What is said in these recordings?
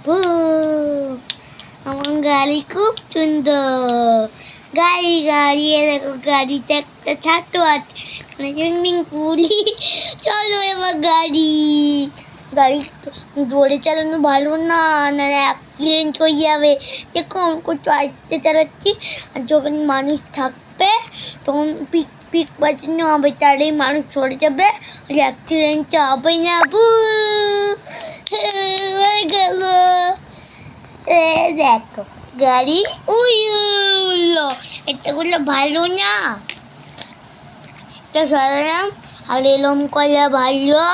ভু আমার গাড়ি খুব সুন্দর। গাড়ি গাড়ি এ দেখো গাড়িতে একটা ছাত্র আছে সুইমিং পুল। চলো এবার গাড়ি গাড়ি জোরে চালানো ভালো না, নাহলে অ্যাক্সিডেন্ট হয়ে যাবে। দেখো আমি চাইতে চালাচ্ছি, আর যখন মানুষ থাকবে তখন পিক পিক বাজানো হবে, তাহলে মানুষ সরে যাবে আর অ্যাক্সিডেন্টটা হবে না। বু হয়ে গেল। দেখো গাড়ি উড়লো, এটাগুলো ভালো না, এটা সরালাম আর এলম করলে ভালো।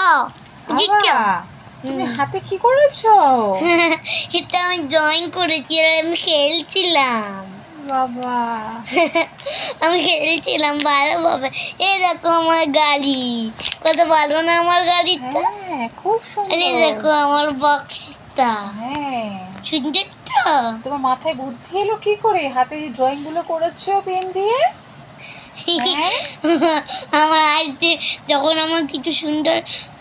বাবা, তুমি হাতে কি করেছো? এটা আমি ড্রয়িং করেছি আর আমি খেলছিলাম। বাবা, আমি খেলছিলাম ভালোভাবে। এই দেখো আমার গাড়ি, কত ভালো না আমার গাড়িটা। হ্যাঁ খুব আরে সুন্দর। দেখো আমার বক্সটা, হ্যাঁ, সুন্দর তো। তোমার মাথায় বুদ্ধি এলো কি করে? হাতে যে ড্রয়িং গুলো করেছো পেন দিয়ে? হ্যাঁ? আমার আজকে যখন আমার কিছু সুন্দর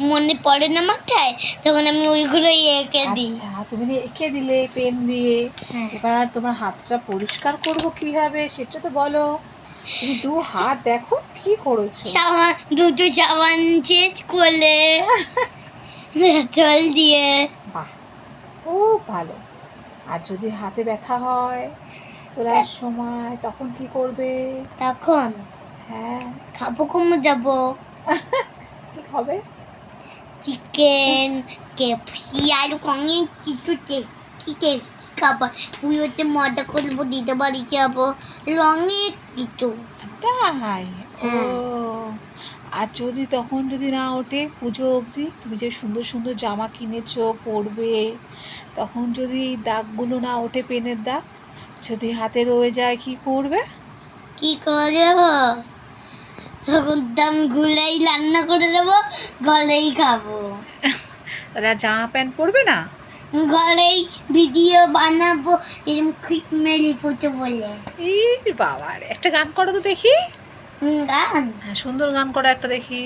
মনে পড়ে না মাথায়, তখন আমি ওইগুলোই এঁকে দিই। আচ্ছা, তুমি এঁকে দিলে পেন দিয়ে। হ্যাঁ। এবার তোমার হাতটা পরিষ্কার করবো কিভাবে সেটা তো বলো। তুমি দু হাত দেখো কি করেছো। সাবান, দুটো সাবান চেঞ্জ করলে জল দিয়ে। বাহ, খুব ভালো। আর যদি হাতে ব্যথা হয় তোলার সময় তখন কি করবে? তখন হ্যাঁ, খাবো কমে যাবো কি হবে? চিকেন, কেএফসি আর অনেক কিছু টেস্টি টেস্টি খাবার। তুই হচ্ছে মজা করবো, দিতে বাড়ি যাবো, অনেক কিছু। তাই? ও, হ্যাঁ। আর যদি তখন যদি না ওঠে পুজো অবধি, তুমি যে সুন্দর সুন্দর জামা কিনেছো পরবে, তখন যদি এই দাগগুলো না ওঠে পেনের দাগ, যদি হাতে রয়ে যায় কি করবে? কি করে দেবো? তখন তো আমি ঘুরেই রান্না করে দেবো, ঘরেই খাবো, তাহলে আর জামা প্যান্ট পরবে না? ঘরেই ভিডিও বানাবো এরকম খিক মেরি ফুটে বলে। এই বাবা রে, একটা গান করো তো দেখি। গান হ্যাঁ, সুন্দর গান করো একটা দেখি।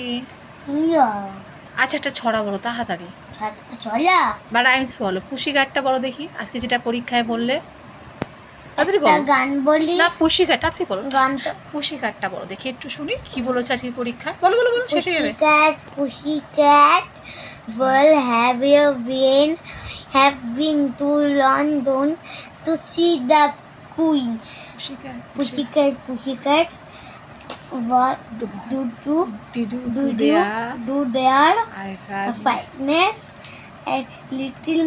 সুন্দর আচ্ছা, একটা ছড়া বলো তাড়াতাড়ি, তো চলা বা রাইমস বলো। পুষি গানটা বলো দেখি, আজকে যেটা পরীক্ষায় বললে। তাড়াতাড়ি একটা বলো। গান বলি। না, পুষি গান তাড়াতাড়ি বলো। গানটা পুষি গানটা বলো দেখি, একটু শুনি কি বলেছে আজকে পরীক্ষায়। বলো বলো বলো, শেষ হয়ে যাবে। Pussycat, will have been to London to see the Queen. Pussycat, what Did you do there? I have Fineness, a little